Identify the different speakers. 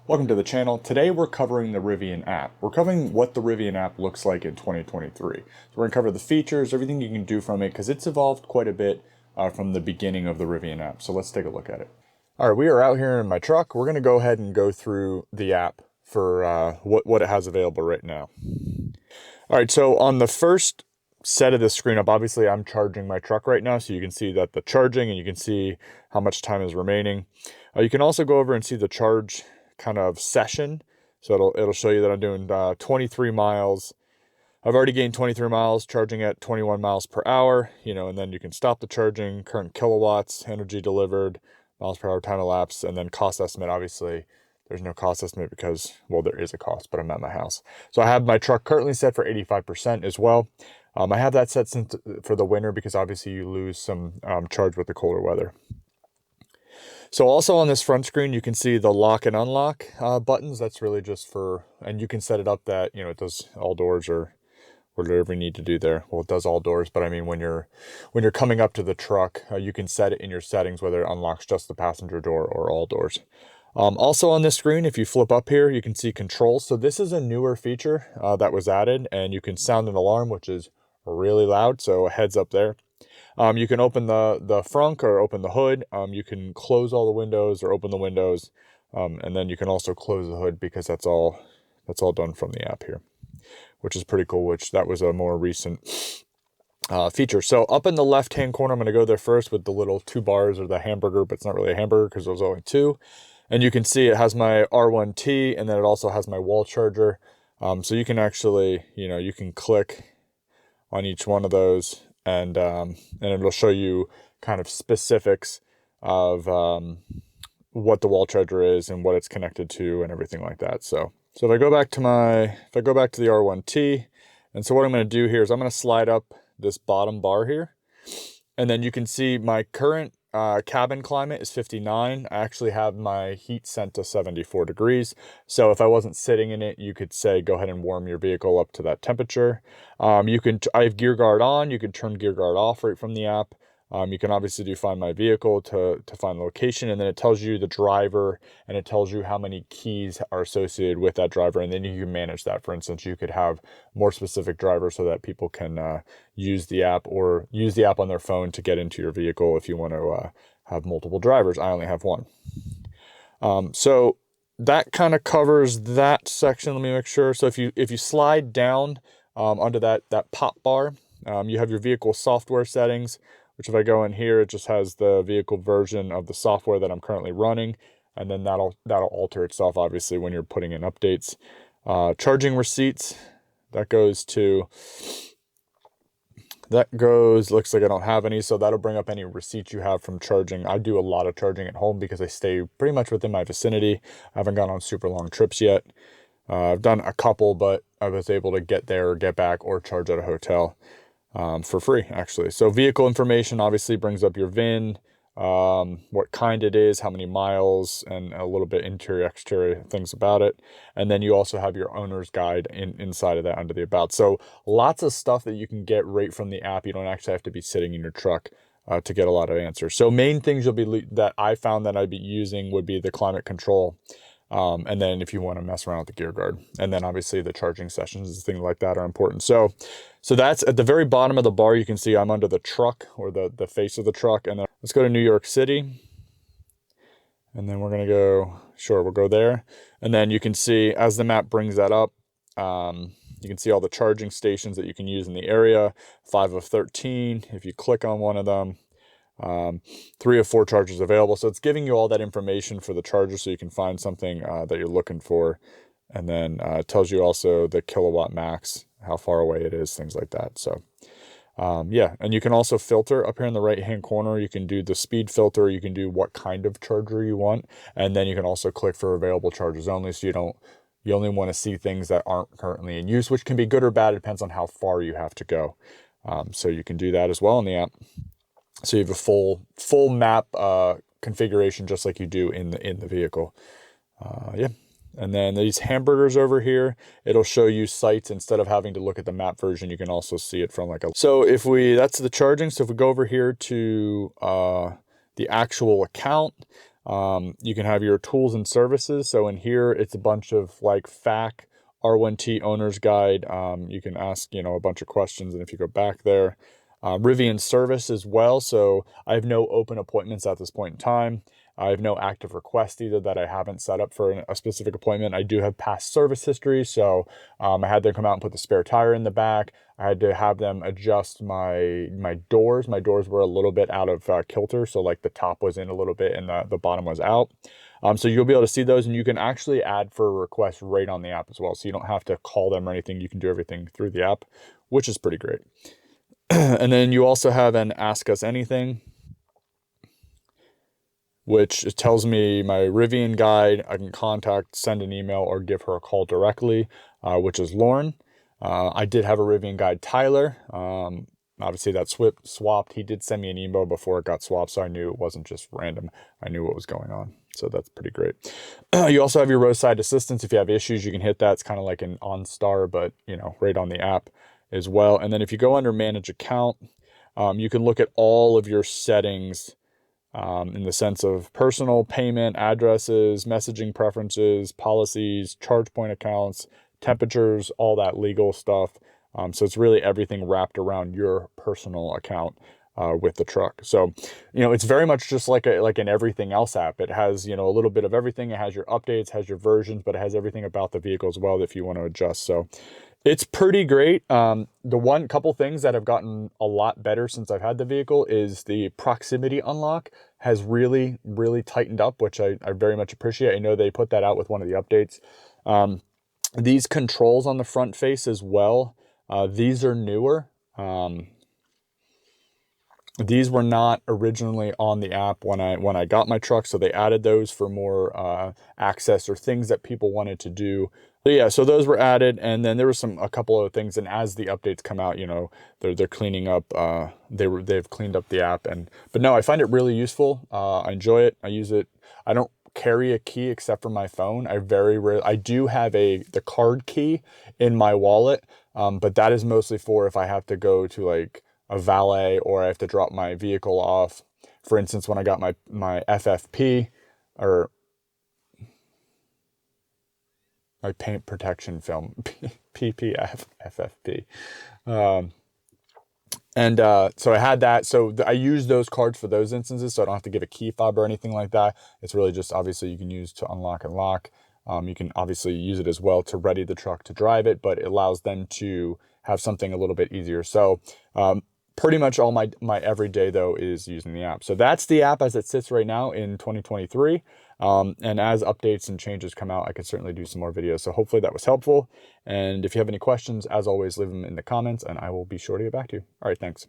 Speaker 1: Welcome to the channel. Today we're covering the Rivian app. We're covering what the Rivian app looks like in 2023. So we're going to cover the features, everything you can do from it, because it's evolved quite a bit from the beginning of the Rivian app. So let's take a look at it. All right, we are out here in my truck. We're going to go ahead and go through the app for what it has available right now. All right, so on the first set of the screen up, obviously I'm charging my truck right now, so you can see that the charging and you can see how much time is remaining. You can also go over and see the charge kind of session. So it'll show you that I'm doing 23 miles. I've already gained 23 miles, charging at 21 miles per hour, and then you can stop the charging, current kilowatts, energy delivered, miles per hour, time elapsed, and then cost estimate. Obviously, there's no cost estimate because, well, there is a cost, but I'm at my house. So I have my truck currently set for 85% as well. I have that set for the winter because obviously you lose some charge with the colder weather. So also on this front screen, you can see the lock and unlock buttons. That's really just for, and you can set it up that, it does all doors or whatever you need to do there. Well, it does all doors, but I mean, when you're coming up to the truck, you can set it in your settings, whether it unlocks just the passenger door or all doors. Also on this screen, if you flip up here, you can see controls. So this is a newer feature that was added, and you can sound an alarm, which is really loud. So a heads up there. You can open the frunk or open the hood. You can close all the windows or open the windows. And then you can also close the hood because that's all done from the app here, which is pretty cool, which that was a more recent feature. So up in the left-hand corner, I'm going to go there first with the little 2 bars or the hamburger, but it's not really a hamburger because there's only 2. And you can see it has my R1T, and then it also has my wall charger. So you can actually, you can click on each one of those, and it'll show you kind of specifics of what the wall charger is and what it's connected to and everything like that. So if I go back to the R1T, and so what I'm going to do here is I'm going to slide up this bottom bar here, and then you can see my current cabin climate is 59. I actually have my heat set to 74 degrees. So if I wasn't sitting in it, you could say, go ahead and warm your vehicle up to that temperature. I have gear guard on. You can turn gear guard off right from the app. You can obviously do find my vehicle to find the location, and then it tells you the driver, and it tells you how many keys are associated with that driver, and then you can manage that. For instance, you could have more specific drivers so that people can use the app or use the app on their phone to get into your vehicle if you want to have multiple drivers. I only have one. So that kind of covers that section. Let me make sure. So if you slide down under that pop bar, you have your vehicle software settings, which if I go in here, it just has the vehicle version of the software that I'm currently running. And then that'll alter itself, obviously, when you're putting in updates. Charging receipts, looks like I don't have any. So that'll bring up any receipts you have from charging. I do a lot of charging at home because I stay pretty much within my vicinity. I haven't gone on super long trips yet. I've done a couple, but I was able to get there or get back or charge at a hotel. For free, actually. So vehicle information obviously brings up your VIN, what kind it is, how many miles, and a little bit interior, exterior things about it. And then you also have your owner's guide inside of that under the about. So lots of stuff that you can get right from the app. You don't actually have to be sitting in your truck to get a lot of answers. So main things that I found that I'd be using would be the climate control. And then if you want to mess around with the gear guard, and then obviously the charging sessions and things like that are important. So that's at the very bottom of the bar. You can see I'm under the truck or the face of the truck. And then let's go to New York City. And then we're going to we'll go there. And then you can see as the map brings that up, you can see all the charging stations that you can use in the area, 5 of 13. If you click on one of them, 3 of 4 chargers available. So it's giving you all that information for the charger so you can find something that you're looking for. And then it tells you also the kilowatt max, how far away it is, things like that. So yeah, and you can also filter up here in the right hand corner. You can do the speed filter. You can do what kind of charger you want. And then you can also click for available chargers only. So you only want to see things that aren't currently in use, which can be good or bad. It depends on how far you have to go. So you can do that as well in the app. So you have a full map configuration just like you do in the vehicle. Yeah. And then these hamburgers over here, it'll show you sites instead of having to look at the map version. You can also see it from so that's the charging. So if we go over here to the actual account, You can have your tools and services. So in here, it's a bunch of like FAQ, R1T owner's guide. You can ask, a bunch of questions. And if you go back there, Rivian service as well. So I have no open appointments at this point in time. I have no active request either that I haven't set up for a specific appointment. I do have past service history. So I had them come out and put the spare tire in the back. I had to have them adjust my doors. My doors were a little bit out of kilter. So like the top was in a little bit and the bottom was out. So you'll be able to see those, and you can actually add for a request right on the app as well. So you don't have to call them or anything. You can do everything through the app, which is pretty great. And then you also have an Ask Us Anything, which tells me my Rivian guide. I can contact, send an email, or give her a call directly, which is Lauren. I did have a Rivian guide, Tyler. Obviously that swapped. He did send me an email before it got swapped, so I knew it wasn't just random. I knew what was going on. So that's pretty great. You also have your roadside assistance. If you have issues, you can hit that. It's kind of like an OnStar, but right on the app as well. And then if you go under Manage Account, you can look at all of your settings in the sense of personal, payment, addresses, messaging preferences, policies, charge point accounts, temperatures, all that legal stuff. So it's really everything wrapped around your personal account with the truck. So, it's very much just like an everything else app. It has, a little bit of everything. It has your updates, has your versions, but it has everything about the vehicle as well if you want to adjust. So it's pretty great. The couple things that have gotten a lot better since I've had the vehicle is the proximity unlock has really, really tightened up, which I very much appreciate. I know they put that out with one of the updates. These controls on the front face as well. These are newer. These were not originally on the app when I got my truck, so they added those for more access or things that people wanted to do. But yeah, so those were added, and then there was a couple of things. And as the updates come out, they're cleaning up. They've cleaned up the app, but no, I find it really useful. I enjoy it. I use it. I don't carry a key except for my phone. I do have the card key in my wallet, but that is mostly for if I have to go to like a valet or I have to drop my vehicle off. For instance, when I got my FFP or my paint protection film, PPF, FFP. So I had that. So I use those cards for those instances, so I don't have to give a key fob or anything like that. It's really just obviously you can use to unlock and lock. You can obviously use it as well to ready the truck to drive it, but it allows them to have something a little bit easier. So pretty much all my everyday though is using the app. So that's the app as it sits right now in 2023. And as updates and changes come out, I could certainly do some more videos. So hopefully that was helpful. And if you have any questions, as always, leave them in the comments and I will be sure to get back to you. All right, thanks.